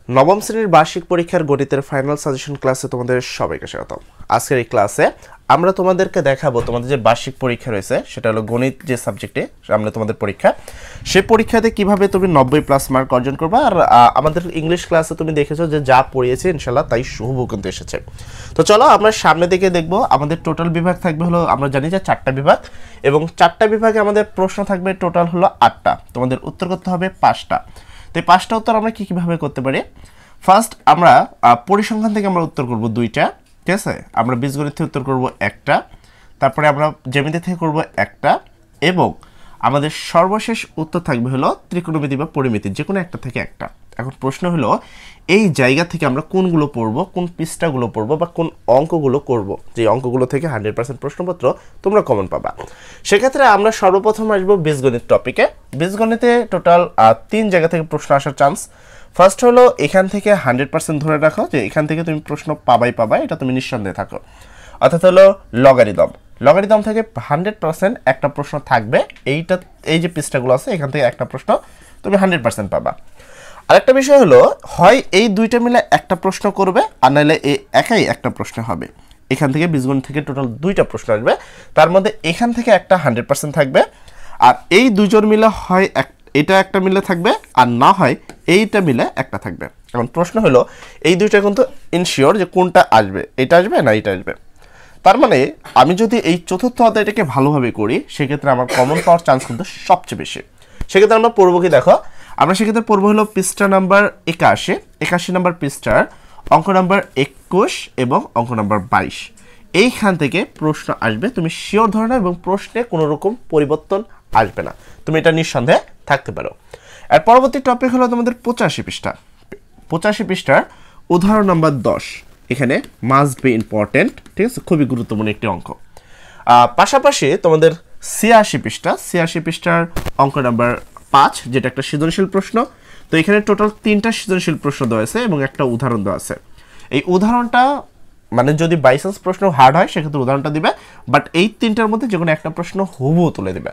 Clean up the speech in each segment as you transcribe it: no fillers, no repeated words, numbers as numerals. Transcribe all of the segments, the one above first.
নবম শ্রেণীর বার্ষিক পরীক্ষার গণিতের ফাইনাল সাজেশন ক্লাসে তোমাদের সবাইকে স্বাগত। আজকের এই ক্লাসে আমরা তোমাদেরকে দেখাবো তোমাদের যে বার্ষিক পরীক্ষা রয়েছে, সেটা হলো গণিত যে সাবজেক্টে সামনে তোমাদের পরীক্ষা, সেই পরীক্ষাতে কিভাবে তুমি 90+ মার্ক অর্জন করবে। আর আমাদের ইংলিশ ক্লাসে তুমি দেখেছো যে যা পড়িয়েছে ইনশাল্লাহ তাই হুবহু কিন্তু এসেছে। তো চলো আমরা সামনে দিকে দেখবো। আমাদের টোটাল বিভাগ থাকবে হলো, আমরা জানি যে 4টা বিভাগ, এবং 4টা বিভাগে আমাদের প্রশ্ন থাকবে টোটাল হলো 8টা। তোমাদের উত্তর করতে হবে 5টা। তো এই 5টা উত্তর আমরা কীভাবে করতে পারি? ফার্স্ট আমরা পরিসংখ্যান থেকে আমরা উত্তর করব 2টা, ঠিক আছে। আমরা বীজগণিত থেকে উত্তর করব 1টা, তারপরে আমরা জ্যামিতি থেকে করব 1টা, এবং আমাদের সর্বশেষ উত্তর থাকবে হলো ত্রিকোণমিতি বা পরিমিতি, যে কোনো একটা থেকে একটা। এখন প্রশ্ন হলো এই জায়গা থেকে আমরা কোনগুলো পড়ব, কোন পৃষ্ঠাগুলো পড়ব, বা কোন অঙ্কগুলো করব, যে অঙ্কগুলো থেকে 100% প্রশ্নপত্র তোমরা কমন পাবা। সেক্ষেত্রে আমরা সর্বপ্রথম আসবো বীজগণিত টপিকে। বীজগণিতে টোটাল 3 জায়গা থেকে প্রশ্ন আসার চান্স। ফার্স্ট হলো এখান থেকে 100% ধরে রাখো যে এখান থেকে তুমি প্রশ্ন পাবা, এটা তুমি নিঃসন্দেহে থাকো। অর্থাৎ হলো লগারিদম থেকে 100% একটা প্রশ্ন থাকবে। এই যে পৃষ্ঠাগুলো আছে এখান থেকে একটা প্রশ্ন তুমি 100% পাবা। আরেকটা বিষয় হলো, হয় এই দুইটা মিলে একটা প্রশ্ন করবে, আর নাহলে এই একাই একটা প্রশ্ন হবে। এখান থেকে বীজগণিত থেকে টোটাল 2টা প্রশ্ন আসবে, তার মধ্যে এখান থেকে একটা 100% থাকবে, আর এই দুজন মিলে হয় এটা একটা মিলে থাকবে, আর না হয় এইটা মিলে একটা থাকবে। এখন প্রশ্ন হলো এই দুইটা কিন্তু ইনশিওর যে কোনটা আসবে, এটা আসবে না এটা আসবে। তার মানে আমি যদি এই চতুর্থ অধ্যায়টাকে ভালোভাবে করি, সেক্ষেত্রে আমার কমন পাওয়ার চান্স কিন্তু সবচেয়ে বেশি। সেক্ষেত্রে আমরা পড়বো কি দেখো, আমরা সেক্ষেত্রে পড়বো হলো পৃষ্ঠা নাম্বার 81 নাম্বার পৃষ্ঠার অঙ্ক নাম্বার 21 এবং অঙ্ক নাম্বার 22। এইখান থেকে প্রশ্ন আসবে, তুমি শিওর ধরে নাও, এবং প্রশ্নে কোনো রকম পরিবর্তন আসবে না, তুমি এটা নিঃসন্দেহে থাকতে পারো। আর পরবর্তী টপিক হলো তোমাদের 85 পৃষ্ঠার উদাহরণ নাম্বার 10। এখানে মাস্ট বি ইম্পর্টেন্ট, ঠিক আছে, খুবই গুরুত্বপূর্ণ একটি অঙ্ক। পাশাপাশি তোমাদের 86 পৃষ্ঠার অঙ্ক নাম্বার 5, যেটা একটা সৃজনশীল প্রশ্ন। তো এখানে টোটাল 3টা সৃজনশীল প্রশ্ন দেওয়া আছে এবং একটা উদাহরণ দেওয়া আছে। এই উদাহরণটা মানে যদি বাই চান্স প্রশ্ন হার্ড হয় সেক্ষেত্রে উদাহরণটা দিবে, বাট এই 3টার মধ্যে যে কোনো একটা প্রশ্ন হুবহু তুলে দেবে।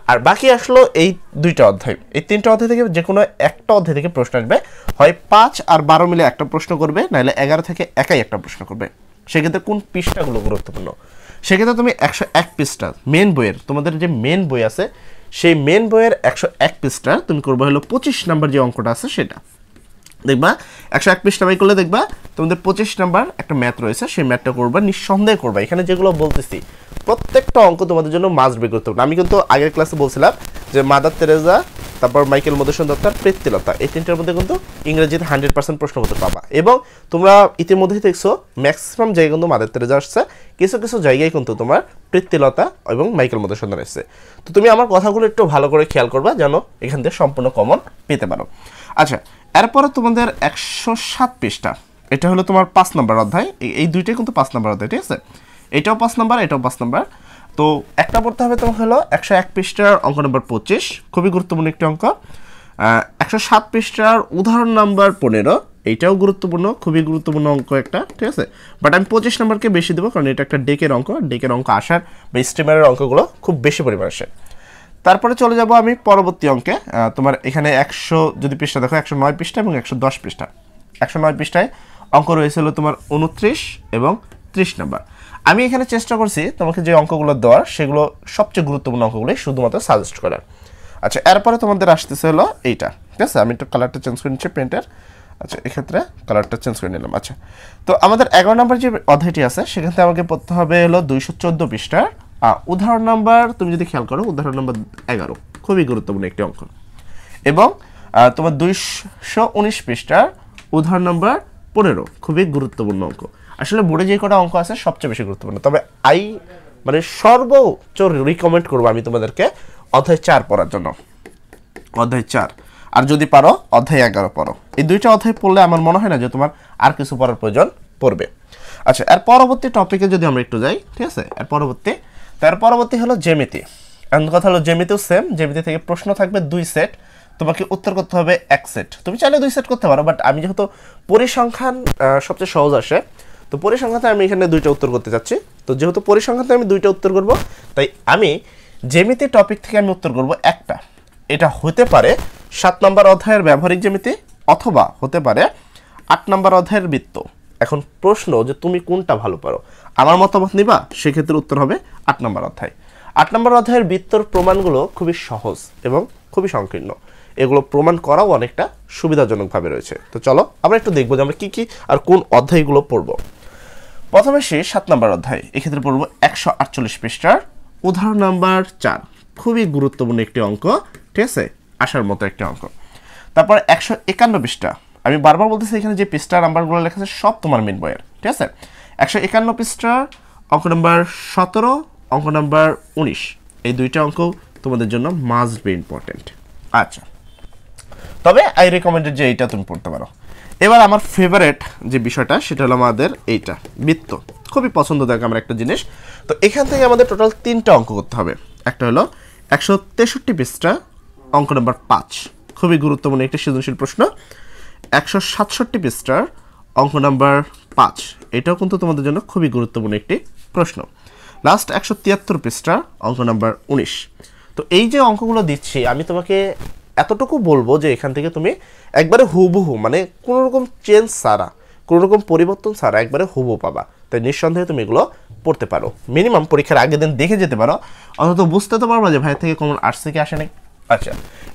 আর বাকি আসলো এই 2টা অধ্যায়। এই 3টা অধ্যায় থেকে যে কোনো একটা অধ্যায় থেকে প্রশ্ন আসবে, হয় 5 আর 12 মিলে একটা প্রশ্ন করবে, নাহলে 11 থেকে একাই একটা প্রশ্ন করবে। সেক্ষেত্রে কোন পৃষ্ঠাগুলো গুরুত্বপূর্ণ? সেক্ষেত্রে তুমি 101 পৃষ্ঠা মেন বইয়ের, তোমাদের যে মেন বই আছে সেই মেন বইয়ের 101 পৃষ্ঠা তুমি করবে হলো 25 নাম্বার যে অঙ্কটা আছে সেটা দেখবা। 101 পৃষ্ঠা বাই করলে দেখবা তোমাদের 25 নাম্বার একটা ম্যাথ রয়েছে, সেই ম্যাথটা করবা, নিঃসন্দেহে করবা। এখানে যেগুলো বলতেছি প্রত্যেকটা অঙ্ক তোমাদের জন্য মাস্ট বি গুরুত্বপূর্ণ। আমি কিন্তু আগের ক্লাসে বলছিলাম যে মাদার তেরেজা, তারপর মাইকেল মধুসূদন দত্ত, প্রীতিলতা, এই 3টার মধ্যে কিন্তু ইংরেজিতে 100% প্রশ্ন করতে পাবা। এবং তোমরা ইতিমধ্যেই দেখছো ম্যাক্সিমাম জায়গায় কিন্তু মাদার তেরেজা আসছে, কিছু কিছু জায়গায় কিন্তু তোমার প্রীতিলতা এবং মাইকেল মধুসূদন আসছে। তো তুমি আমার কথাগুলো একটু ভালো করে খেয়াল করবা যেন এখান থেকে সম্পূর্ণ কমন পেতে পারো। আচ্ছা, এরপরে তোমাদের 107 পৃষ্ঠা, এটা হলো তোমার 5 নম্বর অধ্যায়। এই দুইটাই কিন্তু 5 নম্বর অধ্যায়, ঠিক আছে। এটাও 5 নম্বর, এটাও 5 নম্বর। তো একটা পড়তে হবে তোমার হলো 101 পৃষ্ঠার অঙ্ক নম্বর 25, খুবই গুরুত্বপূর্ণ একটি অঙ্ক। 107 পৃষ্ঠার উদাহরণ নাম্বার 15, এইটাও গুরুত্বপূর্ণ, খুবই গুরুত্বপূর্ণ অঙ্ক একটা, ঠিক আছে। বাট আমি 25 নম্বরকে বেশি দেবো, কারণ এটা একটা ডেকের অঙ্ক আসার বা স্টিমারের অঙ্কগুলো খুব বেশি পরিমাণ আসে। তারপরে চলে যাব আমি পরবর্তী অঙ্কে। তোমার এখানে 100 যদি পৃষ্ঠা দেখো, 109 পৃষ্ঠা এবং 110 পৃষ্ঠা। 109 পৃষ্ঠায় অঙ্ক রয়েছিল তোমার 29 এবং 30 নাম্বার। আমি এখানে চেষ্টা করছি তোমাকে যে অঙ্কগুলো দেওয়ার, সেগুলো সবচেয়ে গুরুত্বপূর্ণ অঙ্কগুলোই শুধুমাত্র সাজেস্ট করার। আচ্ছা, এরপরে তোমাদের আসতেছে হলো এইটা, ঠিক আছে। আমি একটু কালারটা চেঞ্জ করে নিচ্ছি প্রিন্টের। আচ্ছা, এক্ষেত্রে কালারটা চেঞ্জ করে নিলাম। আচ্ছা, তো আমাদের 11 নম্বর যে অধ্যায়টি আছে সেখান থেকে আমাকে পড়তে হবে হলো 214 পৃষ্ঠার উদাহরণ নাম্বার, তুমি যদি খেয়াল করো উদাহরণ নাম্বার 11, খুবই গুরুত্বপূর্ণ একটি অঙ্ক। এবং তোমার 219 পৃষ্ঠার উদাহরণ নাম্বার 15, খুবই গুরুত্বপূর্ণ অঙ্ক। আসলে বোর্ডে যে কটা অঙ্ক আছে সবচেয়ে বেশি গুরুত্বপূর্ণ, তবে মানে সর্বোচ্চ রিকমেন্ড করবো আমি তোমাদেরকে অধ্যায় 4 পড়ার জন্য, অধ্যায় 4। আর যদি পারো অধ্যায় 11 পড়ো। এই 2টা অধ্যায় পড়লে আমার মনে হয় না যে তোমার আর কিছু পড়ার প্রয়োজন পড়বে। আচ্ছা, এর পরবর্তী টপিকে যদি আমরা একটু যাই, ঠিক আছে। এর পরবর্তী হলো জ্যামিতি। এখন কথা হলো জ্যামিতিও সেম, জ্যামিতি থেকে প্রশ্ন থাকবে 2 সেট, তোমাকে উত্তর করতে হবে 1 সেট। তুমি চাইলে 2 সেট করতে পারো, বাট আমি যেহেতু পরিসংখ্যান সবচেয়ে সহজ আসে, তো পরিসংখ্যাতে আমি এখানে 2টা উত্তর করতে চাচ্ছি। তো যেহেতু পরিসংখ্যাতে আমি 2টা উত্তর করব, তাই আমি জ্যামিতি টপিক থেকে আমি উত্তর করব একটা। এটা হতে পারে 7 নম্বর অধ্যায়ের ব্যবহারিক জ্যামিতি, অথবা হতে পারে 8 নম্বর অধ্যায়ের বৃত্ত। এখন প্রশ্ন যে তুমি কোনটা ভালো পারো, আমার মতামত নিবা, সেক্ষেত্রে উত্তর হবে 8 নম্বর অধ্যায়। 8 নম্বর অধ্যায়ের বৃত্তর প্রমাণগুলো খুবই সহজ এবং খুবই সংকীর্ণ, এগুলো প্রমাণ করাও অনেকটা সুবিধাজনকভাবে রয়েছে। তো চলো আমরা একটু দেখবো যে আমরা কী কী আর কোন অধ্যায়গুলো পড়বো। প্রথমে সে 7 নম্বর অধ্যায়, এক্ষেত্রে পড়বো 148 পৃষ্ঠার উদাহরণ নাম্বার 4, খুবই গুরুত্বপূর্ণ একটি অঙ্ক, ঠিক আছে, আসার মতো একটি অঙ্ক। তারপর 151 পৃষ্ঠা, আমি বারবার বলতেছি এখানে যে পৃষ্ঠা নাম্বারগুলো লেখা আছে সব তোমার মেন বইয়ের, ঠিক আছে। 151 পৃষ্ঠার অঙ্ক নাম্বার 17, অঙ্ক নাম্বার 19, এই দুইটা অঙ্ক তোমাদের জন্য মাস্ট বি ইম্পর্টেন্ট। আচ্ছা, তবে আই রেকমেন্ডেড যে এইটা তুমি পড়তে পারো। এবার আমার ফেভারেট যে বিষয়টা সেটা হলো আমাদের এইটা বৃত্ত, খুবই পছন্দদায়ক আমার একটা জিনিস। তো এখান থেকে আমাদের টোটাল 3টা অঙ্ক করতে হবে। একটা হলো 163 পৃষ্ঠা অঙ্ক নাম্বার 5, খুবই গুরুত্বপূর্ণ একটি সৃজনশীল প্রশ্ন। 167 পৃষ্ঠার অঙ্ক নাম্বার 5, এটাও কিন্তু তোমাদের জন্য খুবই গুরুত্বপূর্ণ একটি প্রশ্ন। লাস্ট 173 পৃষ্ঠার অঙ্ক নাম্বার 19। তো এই যে অঙ্কগুলো দিচ্ছি আমি তোমাকে এতটুকু বলবো যে এখান থেকে তুমি একবারে হুবহু, মানে কোনো রকম চেঞ্জ ছাড়া, কোনো রকম পরিবর্তন ছাড়া একবারে হুবহু পাবা। তাই নিঃসন্দেহে তুমি এগুলো পড়তে পারো, মিনিমাম পরীক্ষার আগের দিন দেখে যেতে পারো, অন্তত বুঝতে তো পারবা যে ভাই থেকে কমন আসছে কি আসে নাই। আচ্ছা,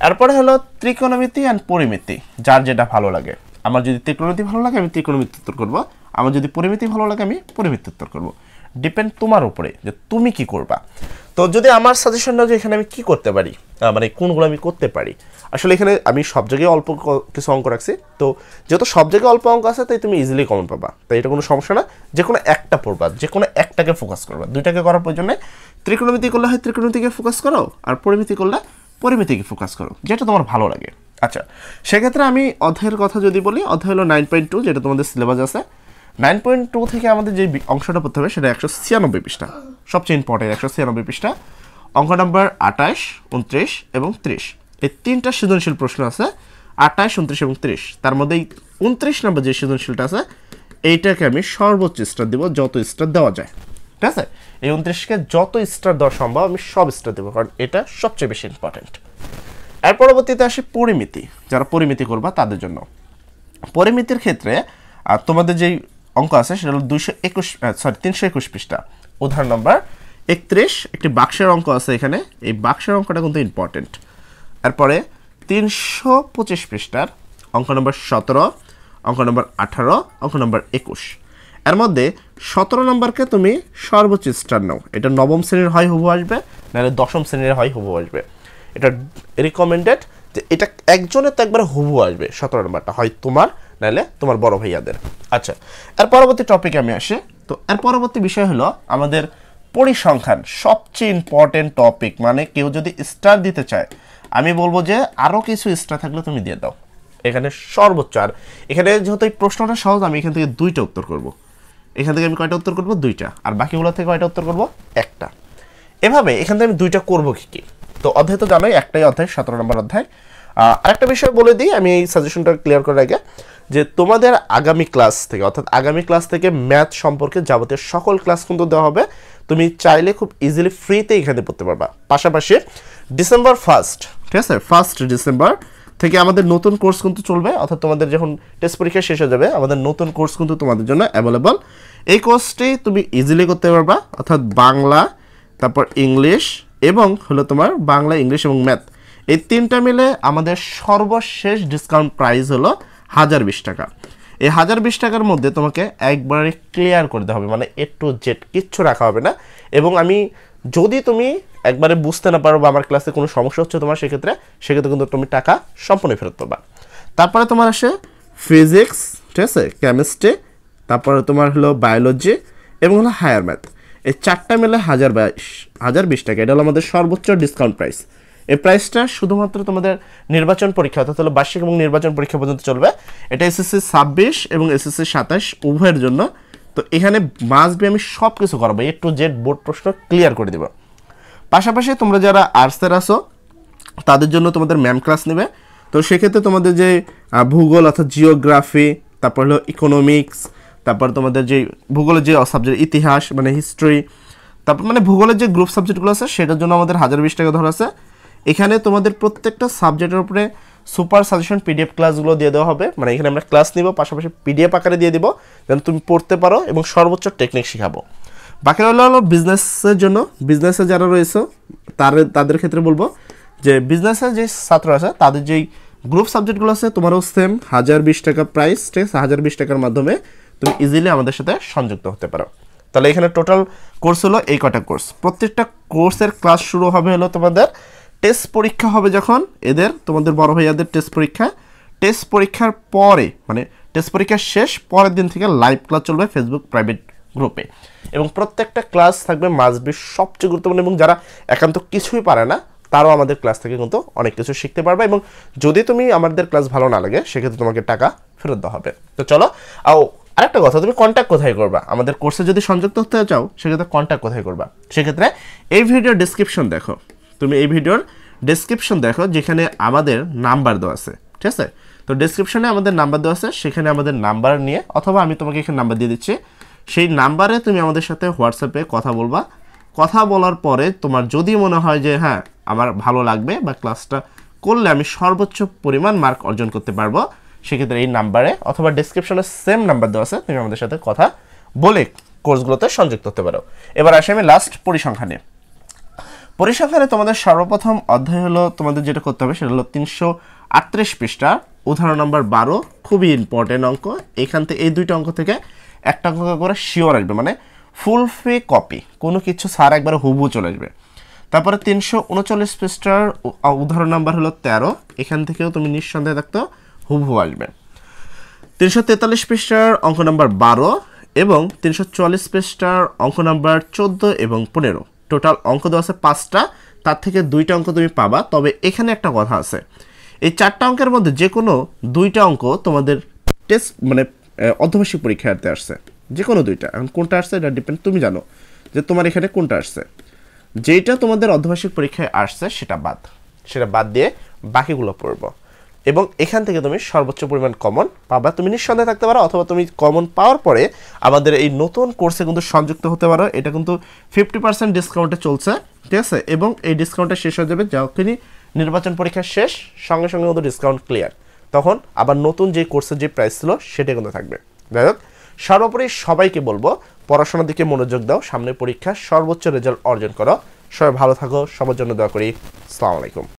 এরপরে হলো ত্রিকোণমিতি অ্যান্ড পরিমিতি, যার যেটা ভালো লাগে। আমার যদি ত্রিকোণমিতি ভালো লাগে আমি ত্রিকোণমিতি উত্তর করবো, আমার যদি পরিমিতি ভালো লাগে আমি পরিমিতি উত্তর করবো। ডিপেন্ড তোমার উপরে যে তুমি কি করবা। তো যদি আমার সাজেশন দাও যে এখানে আমি কি করতে পারি, মানে কোনগুলো আমি করতে পারি, আসলে এখানে আমি সব জায়গায় অল্প কিছু অঙ্ক রাখছি। তো যেহেতু সব জায়গায় অল্প অঙ্ক আছে তাই তুমি ইজিলি কমন পাবা, তাই এটা কোনো সমস্যা না। যে কোনো একটা পড়বা, যে কোনো একটাকে ফোকাস করবা, দুইটাকে করার প্রয়োজন নেই। ত্রিকোণমিতি করলে হয় ত্রিকোণমিতিকে ফোকাস করো, আর পরিমিতি করলে পরিমিতিকে ফোকাস করো, যেটা তোমার ভালো লাগে। আচ্ছা, সেক্ষেত্রে আমি অধ্যায়ের কথা যদি বলি, অধ্যায় হলো 9.2, যেটা তোমাদের সিলেবাস আছে। 9.2 থেকে আমাদের যে অংশটা পড়তে হবে সেটা 196 পৃষ্ঠা, সবচেয়ে ইম্পর্টেন্ট 196 পৃষ্ঠা, অঙ্ক নাম্বার 28, 29 এবং 30। এই 3টা সৃজনশীল প্রশ্ন আছে, 28, 29 এবং 30। তার মধ্যে 29 নম্বর যে সৃজনশীলটা আছে এইটাকে আমি সর্বোচ্চ স্টার দেবো, যত স্টার দেওয়া যায়, ঠিক আছে। এই 29কে যত স্টার দেওয়া সম্ভব আমি সব স্টার দেবো, কারণ এটা সবচেয়ে বেশি ইম্পর্টেন্ট। এর পরবর্তীতে আসে পরিমিতি, যারা পরিমিতি করবা তাদের জন্য। পরিমিতির ক্ষেত্রে তোমাদের যেই অঙ্ক আছে সেটা হলো 321 পৃষ্ঠা, উদাহরণ নাম্বার 31, একটি বাক্সের অঙ্ক আছে এখানে, এই বাক্সের অঙ্কটা কিন্তু ইম্পর্টেন্ট। এরপরে 325 পৃষ্ঠার অঙ্ক নম্বর 17, অঙ্ক নম্বর 18, অঙ্ক নম্বর 21। এর মধ্যে 17 নম্বরকে তুমি সর্বোচ্চ স্টার নাও, এটা নবম শ্রেণীর হয় হুবহু আসবে, নাহলে 10ম শ্রেণীর হয় হুবহু আসবে। এটা রিকমেন্ডেড যে এটা একজনের তো একবার হুবহু আসবে, 17 নম্বরটা হয় তোমার, নাহলে তোমার বড় ভাইয়াদের। আচ্ছা, এর পরবর্তী টপিকে আমি আসি। তো এর পরবর্তী বিষয় হলো আমাদের পরিসংখ্যান, সবচেয়ে ইম্পর্টেন্ট টপিক। মানে কেউ যদি স্টার দিতে চায়, আমি বলবো যে আরও কিছু স্টার থাকলে তুমি দিয়ে দাও, এখানে সর্বোচ্চ। আর এখানে যেহেতু এই প্রশ্নটা সহজ, আমি এখান থেকে 2টা উত্তর করব। এখান থেকে আমি কয়টা উত্তর করব? 2টা। আর বাকিগুলো থেকে কয়টা উত্তর করব? 1টা। এভাবে এখান থেকে আমি 2টা করবো কি। তো অধ্যায় তো জানোই, একটাই অধ্যায়, 17 নম্বর অধ্যায়। আরেকটা বিষয় বলে দিই আমি এই সাজেশনটা ক্লিয়ার করার আগে, যে তোমাদের আগামী ক্লাস থেকে, অর্থাৎ আগামী ক্লাস থেকে ম্যাথ সম্পর্কে যাবতীয় সকল ক্লাস কিন্তু দেওয়া হবে। তুমি চাইলে খুব ইজিলি ফ্রিতে এখানে পড়তে পারবা। পাশাপাশি ডিসেম্বর 1, ঠিক আছে, 1 ডিসেম্বর থেকে আমাদের নতুন কোর্স কিন্তু চলবে, অর্থাৎ তোমাদের যখন টেস্ট পরীক্ষা শেষ হয়ে যাবে আমাদের নতুন কোর্স কিন্তু তোমাদের জন্য অ্যাভেলেবল। এই কোর্সটি তুমি ইজিলি করতে পারবা, অর্থাৎ বাংলা, তারপর ইংলিশ এবং হলো তোমার বাংলা, ইংলিশ এবং ম্যাথ, এই 3টা মিলে আমাদের সর্বশেষ ডিসকাউন্ট প্রাইস হলো 1020 টাকা। এই 1020 টাকার মধ্যে তোমাকে একবারে ক্লিয়ার করতে হবে, মানে A to Z কিচ্ছু রাখা হবে না। এবং আমি যদি তুমি একবারে বুঝতে না পারো বা আমার ক্লাসে কোনো সমস্যা হচ্ছে তোমার, সেক্ষেত্রে কিন্তু তুমি টাকা সম্পূর্ণ ফেরত পাবা। তারপরে তোমার আসে ফিজিক্স, ঠিক আছে, কেমিস্ট্রি, তারপরে তোমার হলো বায়োলজি এবং হলো হায়ার ম্যাথ, এই 4টা মিলে 1020 টাকা। এটা হলো আমাদের সর্বোচ্চ ডিসকাউন্ট প্রাইস। এই প্রাইসটা শুধুমাত্র তোমাদের নির্বাচন পরীক্ষা, অর্থাৎ হলো বার্ষিক এবং নির্বাচন পরীক্ষা পর্যন্ত চলবে। এটা SSC 26 এবং SSC 27 উভয়ের জন্য। তো এখানে মাস্ট বি আমি সব কিছু করাবো, A to Z বোর্ড প্রশ্ন ক্লিয়ার করে দেবো। পাশাপাশি তোমরা যারা আর্টসের আসো তাদের জন্য তোমাদের ম্যাম ক্লাস নেবে। তো সেক্ষেত্রে তোমাদের যে ভূগোল অর্থাৎ জিওগ্রাফি, তারপর হলো ইকোনমিক্স, তারপর তোমাদের যে ভূগোলের যে সাবজেক্ট ইতিহাস মানে হিস্ট্রি, তারপর মানে ভূগোলের যে গ্রুপ সাবজেক্টগুলো আছে সেটার জন্য আমাদের 1020 টাকা ধরা আছে। এখানে তোমাদের প্রত্যেকটা সাবজেক্টের উপরে সুপার সাজেশন পিডিএফ ক্লাসগুলো দিয়ে দেওয়া হবে, মানে এখানে আমরা ক্লাস নিব পাশাপাশি পিডিএফ আকারে দিয়ে দিব, যেন তুমি পড়তে পারো এবং সর্বোচ্চ টেকনিক শেখাবো। বাকি হলো বিজনেসের জন্য, বিজনেসে যারা রয়েছে তাদের ক্ষেত্রে বলবো যে বিজনেসের যে ছাত্র আছে তাদের যেই গ্রুপ সাবজেক্টগুলো আছে তোমারও সেম 1020 টাকা প্রাইস, ঠিক আছে? 1020 টাকার মাধ্যমে তুমি ইজিলি আমাদের সাথে সংযুক্ত হতে পারো। তাহলে এখানে টোটাল কোর্স হলো এই কটা কোর্স। প্রত্যেকটা কোর্সের ক্লাস শুরু হবে হলো তোমাদের টেস্ট পরীক্ষা হবে যখন এদের তোমাদের বড় ভাইয়াদের টেস্ট পরীক্ষার পরে, মানে টেস্ট পরীক্ষা শেষ পরের দিন থেকে লাইভ ক্লাস চলবে ফেসবুক প্রাইভেট গ্রুপে, এবং প্রত্যেকটা ক্লাস থাকবে মাস্ট বি সবচেয়ে গুরুত্বপূর্ণ, এবং যারা একান্ত কিছুই পারে না তারাও আমাদের ক্লাস থেকে কিন্তু অনেক কিছু শিখতে পারবে, এবং যদি তুমি আমাদের ক্লাস ভালো না লাগে সেক্ষেত্রে তোমাকে টাকা ফেরত দেওয়া হবে। তো চলো, আরেকটা কথা, তুমি কন্ট্যাক্ট কোথায় করবা? আমাদের কোর্সে যদি সংযুক্ত হতে চাও সেক্ষেত্রে কন্ট্যাক্ট কোথায় করবা? সেক্ষেত্রে এই ভিডিওর ডেসক্রিপশন দেখো, তুমি এই ভিডিওর ডেসক্রিপশন দেখো যেখানে আমাদের নাম্বার দেওয়া আছে, ঠিক আছে? তো ডেসক্রিপশনে আমাদের নাম্বার দেওয়া আছে, সেখানে আমাদের নাম্বার নিয়ে, অথবা আমি তোমাকে এখানে নাম্বার দিয়ে দিচ্ছি, সেই নাম্বারে তুমি আমাদের সাথে হোয়াটসঅ্যাপে কথা বলবা। কথা বলার পরে তোমার যদি মনে হয় যে হ্যাঁ আমার ভালো লাগবে বা ক্লাসটা করলে আমি সর্বোচ্চ পরিমাণ মার্ক অর্জন করতে পারবো, সেক্ষেত্রে এই নাম্বারে অথবা ডেসক্রিপশনে সেম নাম্বার দেওয়া আছে, তুমি আমাদের সাথে কথা বলে কোর্সগুলোতে সংযুক্ত হতে পারো। এবার আসি আমি লাস্ট পরিসংখ্যানে। পরিসংখ্যানে তোমাদের সর্বপ্রথম অধ্যায় হলো, তোমাদের যেটা করতে হবে সেটা হলো 338 পৃষ্ঠা, উদাহরণ নম্বর 12, খুবই ইম্পর্টেন্ট অঙ্ক। এখান থেকে এই দুইটা অঙ্ক থেকে একটা অঙ্ক করে শিওর আসবে, মানে ফুল ফ্রি কপি, কোনো কিছু স্যার একবারে হুবহু চলে আসবে। তারপরে 339 পৃষ্ঠার উদাহরণ নাম্বার হলো 13, এখান থেকেও তুমি নিঃসন্দেহে থাকতো হুবহু আসবে। 343 পৃষ্ঠার অঙ্ক নাম্বার 12 এবং 344 পৃষ্ঠার অঙ্ক নাম্বার 14 এবং 15, টোটাল অঙ্ক দেওয়া আছে 5টা, তার থেকে 2টা অঙ্ক তুমি পাবা। তবে এখানে একটা কথা আছে, এই 4টা অঙ্কের মধ্যে যে কোনো 2টা অঙ্ক তোমাদের টেস্ট মানে অর্ধবার্ষিক পরীক্ষাতে আসছে, যে কোনো 2টা। এখন কোনটা আসছে এটা ডিপেন্ড, তুমি জানো যে তোমার এখানে কোনটা আসছে। যেটা তোমাদের অর্ধবার্ষিক পরীক্ষায় আসছে সেটা বাদ দিয়ে বাকিগুলো পড়বো, এবং এখান থেকে তুমি সর্বোচ্চ পরিমাণ কমন পাবা। তুমি নিঃসন্দেহে থাকতে পারো, অথবা তুমি কমন পাওয়ার পরে আমাদের এই নতুন কোর্সে কিন্তু সংযুক্ত হতে পারো। এটা কিন্তু 50% ডিসকাউন্টে চলছে, ঠিক আছে? এবং এই ডিসকাউন্টটা শেষ হয়ে যাবে যখনই নির্বাচন পরীক্ষা শেষ, সঙ্গে সঙ্গে কিন্তু ডিসকাউন্ট ক্লিয়ার, তখন আবার নতুন যে কোর্সের যে প্রাইস ছিল সেটা কিন্তু থাকবে। যাই হোক, সর্বোপরি সবাইকে বলবো পড়াশোনার দিকে মনোযোগ দাও, সামনে পরীক্ষা সর্বোচ্চ রেজাল্ট অর্জন করো। সবাই ভালো থাকো, সবার জন্য দোয়া করি। আসসালামু আলাইকুম।